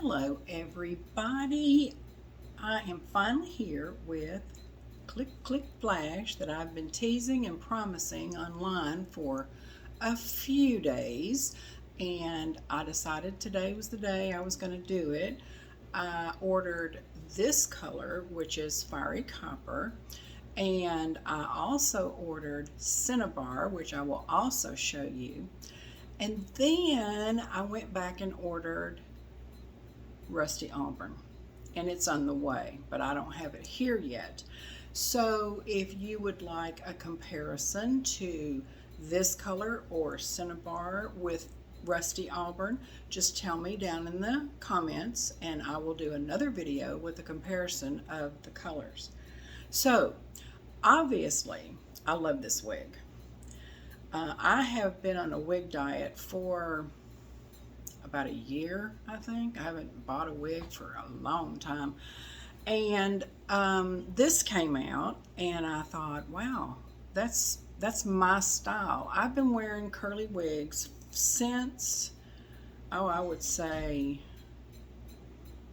Hello everybody, I am finally here with Click Click Flash that I've been teasing and promising online for a few days, and I decided today was the day I was going to do it. I ordered this color, which is Fiery Copper, and I also ordered Cinnabar, which I will also show you. And then I went back and ordered Rusty Auburn, and it's on the way, but I don't have it here yet. So if you would like a comparison to this color or Cinnabar with Rusty Auburn, just tell me down in the comments and I will do another video with a comparison of the colors. So obviously I love this wig. I have been on a wig diet for about a year, I think. I haven't bought a wig for a long time. And this came out and I thought, wow, that's my style. I've been wearing curly wigs since, I would say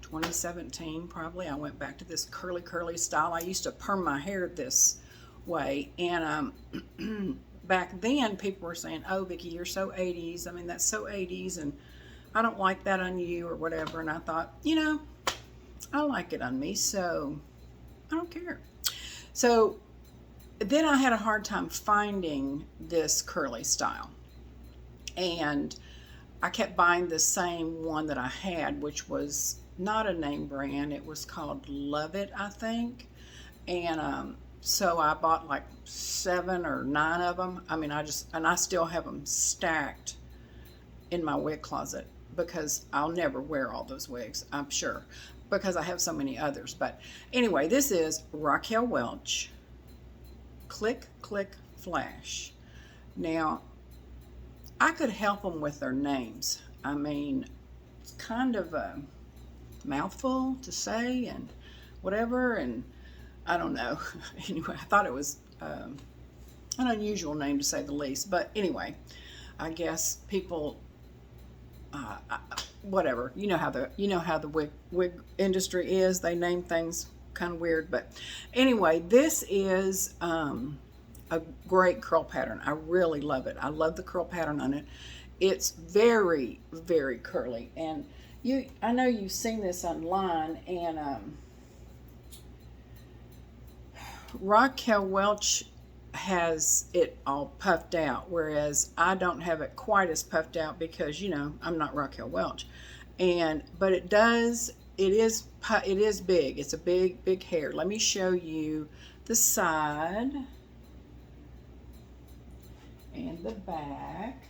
2017 probably. I went back to this curly style. I used to perm my hair this way, and back then people were saying, oh Vicki, you're so 80s. I mean, that's so 80s, and I don't like that on you or whatever. And I thought, I like it on me, so I don't care. So then I had a hard time finding this curly style, and I kept buying the same one that I had, which was not a name brand. It was called Love It, I think. And so I bought like 7 or 9 of them. I mean, I still have them stacked in my wig closet, because I'll never wear all those wigs, I'm sure, because I have so many others. But anyway, this is Raquel Welch Click Click Flash. Now, I could help them with their names. I mean, it's kind of a mouthful to say and whatever, and I don't know. Anyway, I thought it was an unusual name to say the least. But anyway, I guess people whatever, you know how the wig industry is. They name things kind of weird. But anyway, this is a great curl pattern. I really love it. I love the curl pattern on it. It's very, very curly, and I know you've seen this online, and Raquel Welch has it all puffed out, whereas I don't have it quite as puffed out because I'm not Raquel Welch. But it is big. It's a big hair. Let me show you the side and the back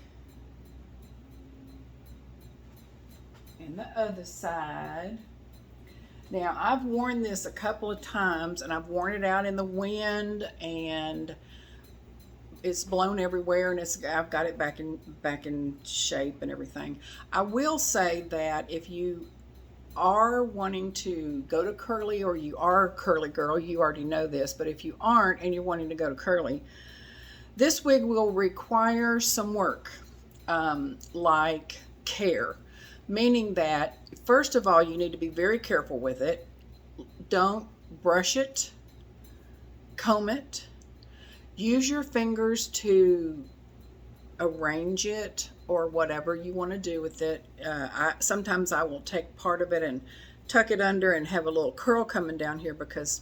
and the other side. Now, I've worn this a couple of times, and I've worn it out in the wind, and it's blown everywhere, and I've got it back in shape and everything. I will say that if you are wanting to go to curly, or you are a curly girl, you already know this, but if you aren't and you're wanting to go to curly, this wig will require some work, like care. Meaning that, first of all, you need to be very careful with it. Don't brush it, comb it. Use your fingers to arrange it or whatever you want to do with it. Sometimes I will take part of it and tuck it under and have a little curl coming down here, because,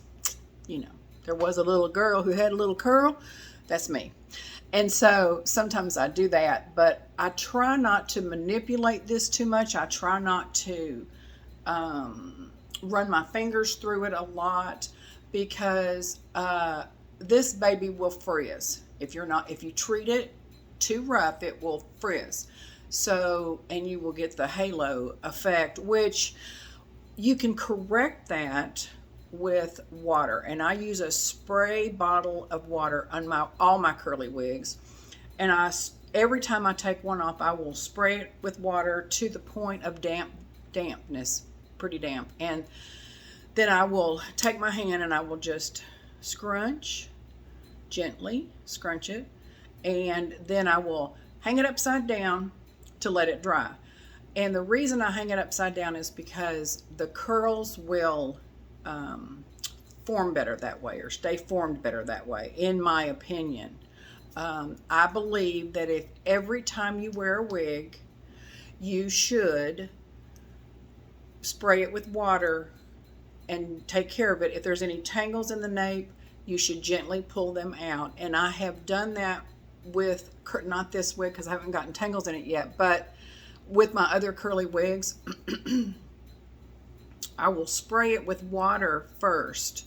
there was a little girl who had a little curl. That's me. And so sometimes I do that, but I try not to manipulate this too much. I try not to run my fingers through it a lot, because this baby will frizz. If you treat it too rough, it will frizz. So, and you will get the halo effect, which you can correct that with water. And I use a spray bottle of water on all my curly wigs, and every time I take one off, I will spray it with water to the point of dampness, pretty damp, and then I will take my hand and I will just gently scrunch it, and then I will hang it upside down to let it dry. And the reason I hang it upside down is because the curls will form better that way, or stay formed better that way, in my opinion. I believe that if every time you wear a wig, you should spray it with water and take care of it. If there's any tangles in the nape, you should gently pull them out. And I have done that with, not this wig because I haven't gotten tangles in it yet, but with my other curly wigs, I will spray it with water first.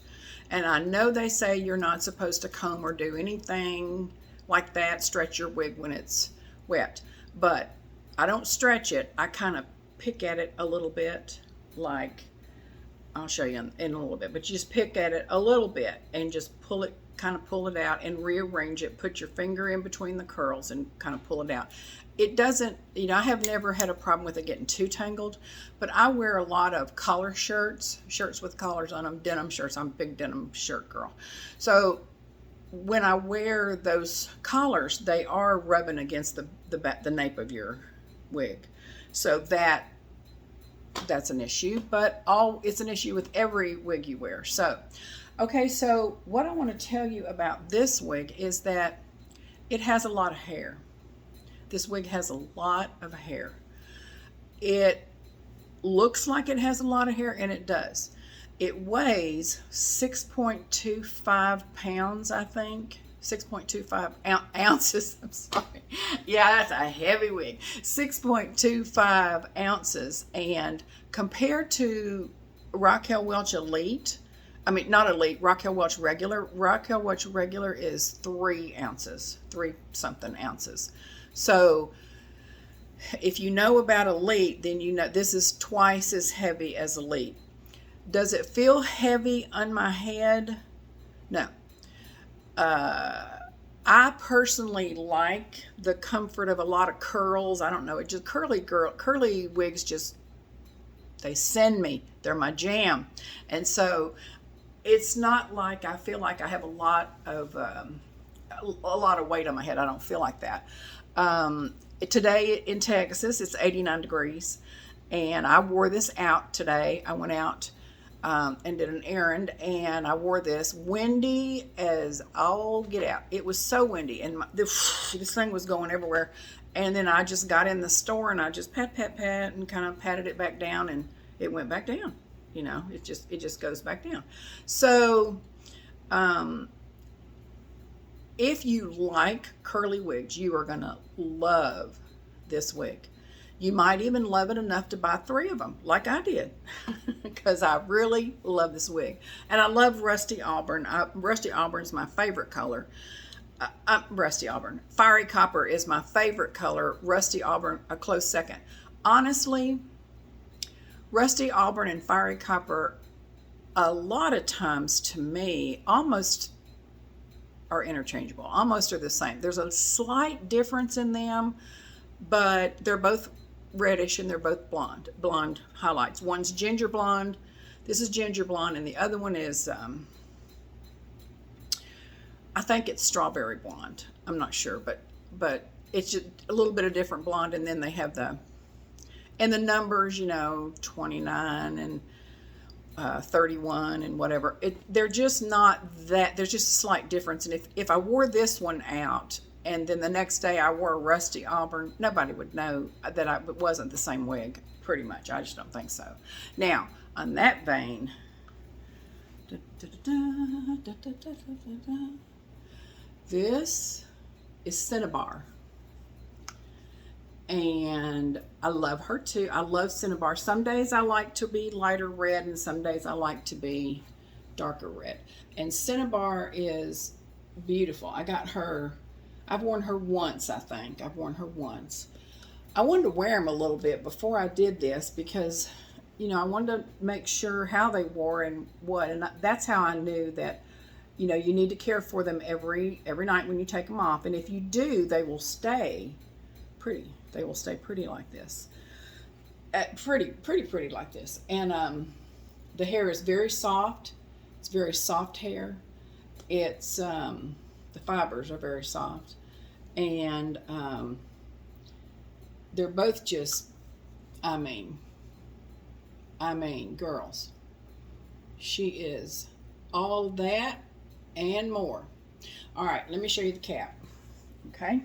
And I know they say you're not supposed to comb or do anything like that, stretch your wig when it's wet. But I don't stretch it. I kind of pick at it a little bit, like, I'll show you in a little bit, but you just pick at it a little bit and just pull it, kind of pull it out and rearrange it. Put your finger in between the curls and kind of pull it out. It doesn't, you know, I have never had a problem with it getting too tangled, but I wear a lot of collar shirts with collars on them, denim shirts. I'm a big denim shirt girl. So when I wear those collars, they are rubbing against the nape of your wig. So that's an issue, but it's an issue with every wig you wear. So, okay, so what I want to tell you about this wig is that it has a lot of hair. This wig has a lot of hair. It looks like it has a lot of hair, and it does. It weighs 6.25 pounds, I think. 6.25 ounces. I'm sorry. Yeah, that's a heavy wig. 6.25 ounces. And compared to Raquel Welch Elite, I mean, not Elite, Raquel Welch Regular. Raquel Welch Regular is 3 ounces, 3-something ounces. So if you know about Elite, then you know this is twice as heavy as Elite. Does it feel heavy on my head? No. I personally like the comfort of a lot of curls. I don't know, it just curly wigs just, they send me. They're my jam. And so it's not like I feel like I have a lot of weight on my head. I don't feel like that. Today in Texas, it's 89 degrees, and I wore this out today. I went out and did an errand, and I wore this, windy as all get out. It was so windy, and this thing was going everywhere. And then I just got in the store, and I just pat, and kind of patted it back down, and it went back down. You know, it just goes back down. So, if you like curly wigs, you are gonna love this wig. You might even love it enough to buy 3 of them, like I did, because I really love this wig. And I love Rusty Auburn. Rusty Auburn's my favorite color. Rusty Auburn. Fiery Copper is my favorite color. Rusty Auburn, a close second. Honestly, Rusty Auburn and Fiery Copper, a lot of times to me, almost are interchangeable. Almost are the same. There's a slight difference in them, but they're both reddish and they're both blonde highlights. One's ginger blonde, this is ginger blonde, and the other one is I think it's strawberry blonde. I'm not sure, but it's just a little bit of different blonde. And then they have the numbers, you know, 29 and 31 and whatever. They're just not that, there's just a slight difference. And if I wore this one out and then the next day I wore a Rusty Auburn, nobody would know that it wasn't the same wig, pretty much. I just don't think so. Now, on that vein, this is Cinnabar. And I love her too. I love Cinnabar. Some days I like to be lighter red, and some days I like to be darker red. And Cinnabar is beautiful. I got her, I've worn her once, I think. I've worn her once. I wanted to wear them a little bit before I did this because, you know, I wanted to make sure how they wore and what. And that's how I knew that, you know, you need to care for them every night when you take them off. And if you do, they will stay pretty. They will stay pretty like this. Pretty like this. And the hair is very soft. It's very soft hair. It's the fibers are very soft, and they're both just, I mean, girls, she is all that and more. All right, let me show you the cap. Okay.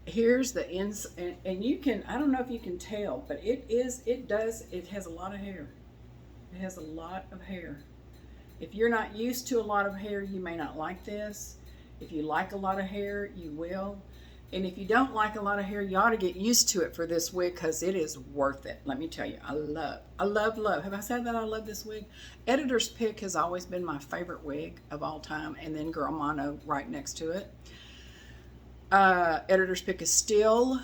Here's the ins, and you can, I don't know if you can tell, but it has a lot of hair. It has a lot of hair. If you're not used to a lot of hair, you may not like this. If you like a lot of hair, you will. And if you don't like a lot of hair, you ought to get used to it for this wig, because it is worth it. Let me tell you, I love. Have I said that I love this wig? Editor's Pick has always been my favorite wig of all time, and then Girl Mono right next to it. Editor's Pick is still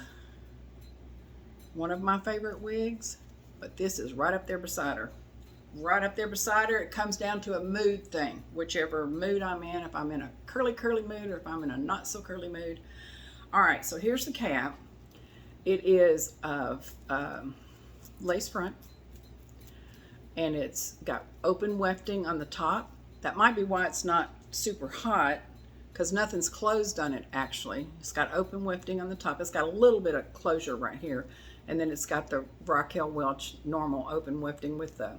one of my favorite wigs, but this is right up there beside her. Right up there beside her. It comes down to a mood thing, whichever mood I'm in. If I'm in a curly mood, or if I'm in a not so curly mood. All right, so here's the cap. It is of lace front, and it's got open wefting on the top. That might be why it's not super hot, because nothing's closed on it actually. It's got open wefting on the top. It's got a little bit of closure right here, and then it's got the Raquel Welch normal open wefting with the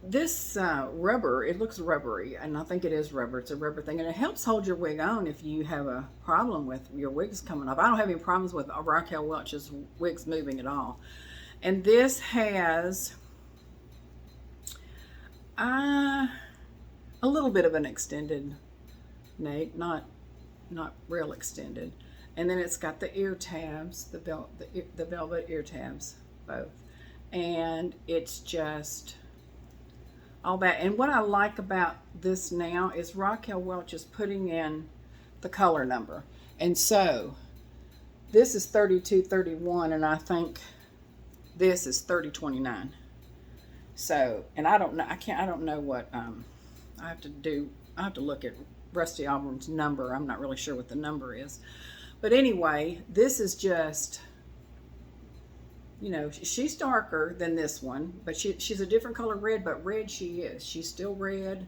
this rubber. It looks rubbery, and I think it is rubber. It's a rubber thing, and it helps hold your wig on if you have a problem with your wigs coming off. I don't have any problems with Raquel Welch's wigs moving at all. And this has a little bit of an extended nape, not real extended. And then it's got the ear tabs, the velvet ear tabs, both. And it's just all that. And what I like about this now is Raquel Welch is putting in the color number. And so this is 3231, and I think this is 3029. So, and I don't know what I have to look at Rusty Auburn's number. I'm not really sure what the number is. But anyway, this is just, you know, she's darker than this one, but she's a different color red, but red she is. She's still red,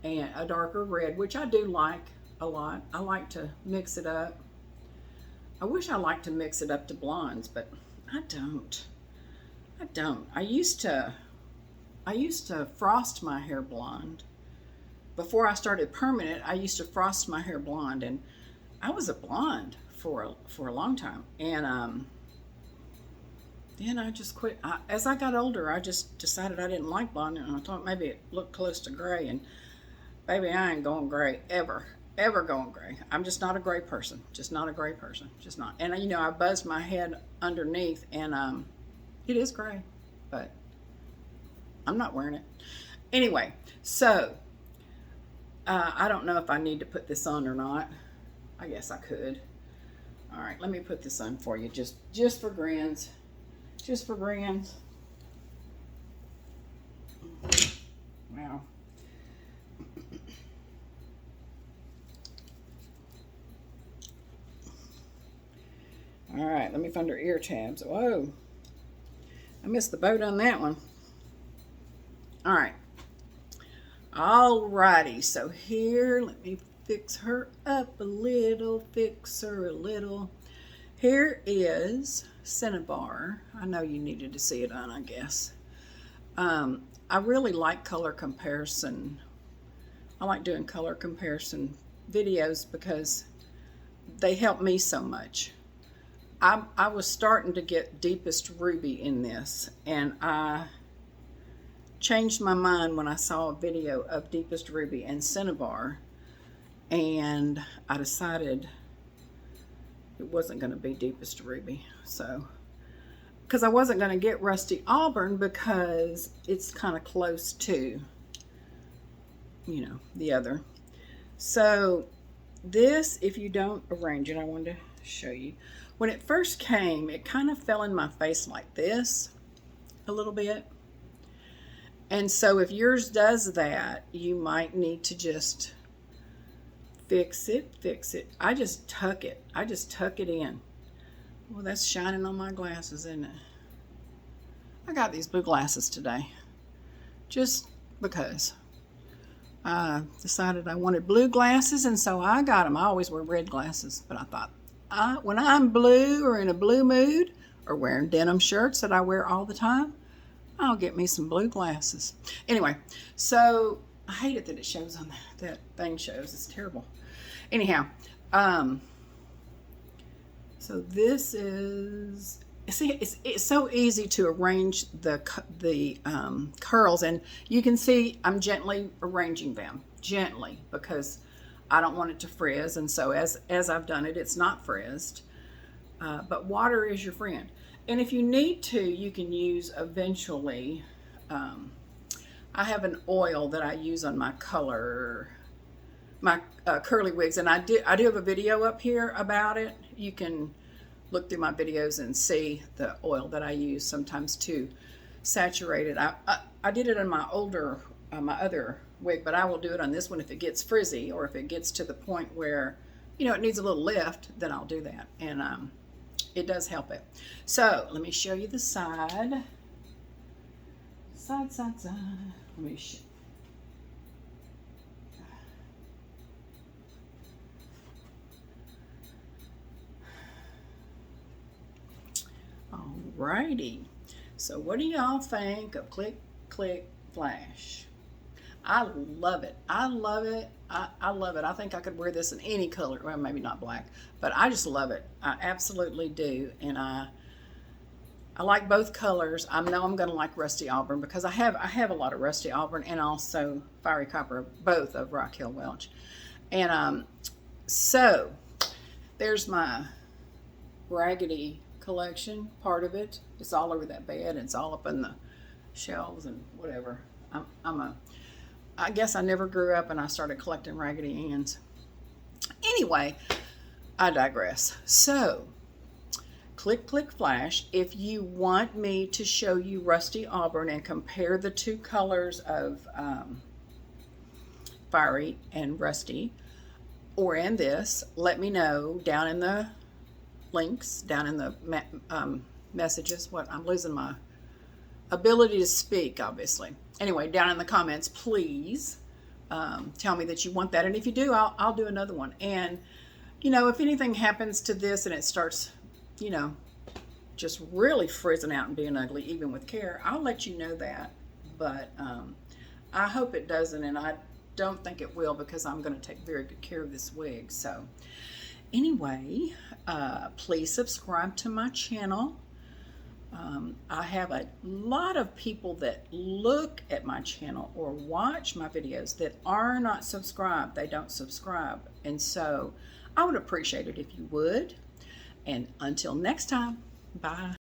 and a darker red, which I do like a lot. I like to mix it up. I wish I liked to mix it up to blondes, but I don't. I used to frost my hair blonde. Before I started permanent, I used to frost my hair blonde, and I was a blonde for a long time. And then I just quit. As I got older, I just decided I didn't like blonde, and I thought maybe it looked close to gray. And baby, I ain't going gray ever going gray. I'm just not a gray person. Just not a gray person. Just not. And you know, I buzzed my head underneath, and it is gray, but I'm not wearing it anyway. So I don't know if I need to put this on or not. I guess I could. All right, let me put this on for you, just for grins. Just for grins. Wow. All right, let me find her ear tabs. Whoa. I missed the boat on that one. All right. All righty, so here, let me fix her up a little, fix her a little. Here is Cinnabar. I know you needed to see it on, I guess. I really like color comparison. I like doing color comparison videos because they help me so much. I was starting to get Deepest Ruby in this, and I changed my mind when I saw a video of Deepest Ruby and Cinnabar, and I decided it wasn't going to be Deepest Ruby. So, because I wasn't going to get Rusty Auburn because it's kind of close to, you know, the other. So this, if you don't arrange it, I wanted to show you. When it first came, it kind of fell in my face like this a little bit. And so if yours does that, you might need to just fix it. I just tuck it in. Well, that's shining on my glasses, isn't it? I got these blue glasses today just because I decided I wanted blue glasses, and so I got them. I always wear red glasses, but I thought when I'm blue or in a blue mood or wearing denim shirts that I wear all the time, I'll get me some blue glasses. Anyway, so I hate it that it shows on that thing shows. It's terrible. Anyhow, so this is, see, it's so easy to arrange the curls, and you can see I'm gently arranging them, gently, because I don't want it to frizz, and so as I've done it, it's not frizzed. But water is your friend. And if you need to, you can use eventually, I have an oil that I use on my curly wigs, and I do have a video up here about it. You can look through my videos and see the oil that I use sometimes to saturate it. I did it on my other wig, but I will do it on this one if it gets frizzy, or if it gets to the point where, you know, it needs a little lift, then I'll do that. And it does help it. So let me show you the side. Side. Let me show. Alrighty. So what do y'all think of Click Click Flash? I love it. I love it. I love it. I think I could wear this in any color. Well, maybe not black, but I just love it. I absolutely do. And I like both colors. I know I'm going to like Rusty Auburn because I have a lot of Rusty Auburn and also Fiery Copper, both of Raquel Welch. And so there's my raggedy collection, part of it. It's all over that bed. It's all up in the shelves and whatever. I guess I never grew up and I started collecting Raggedy Anns. Anyway, I digress. So, Click Click Flash, if you want me to show you Rusty Auburn and compare the two colors of Fiery and Rusty, or in this, let me know down in the links, down in the messages. I'm losing my ability to speak, obviously. Anyway, down in the comments, please tell me that you want that. And if you do, I'll do another one. And, you know, if anything happens to this and it starts, you know, just really frizzing out and being ugly, even with care, I'll let you know that. But I hope it doesn't, and I don't think it will, because I'm going to take very good care of this wig. So anyway, please subscribe to my channel. I have a lot of people that look at my channel or watch my videos that are not subscribed. They don't subscribe. And so I would appreciate it if you would. And until next time, bye.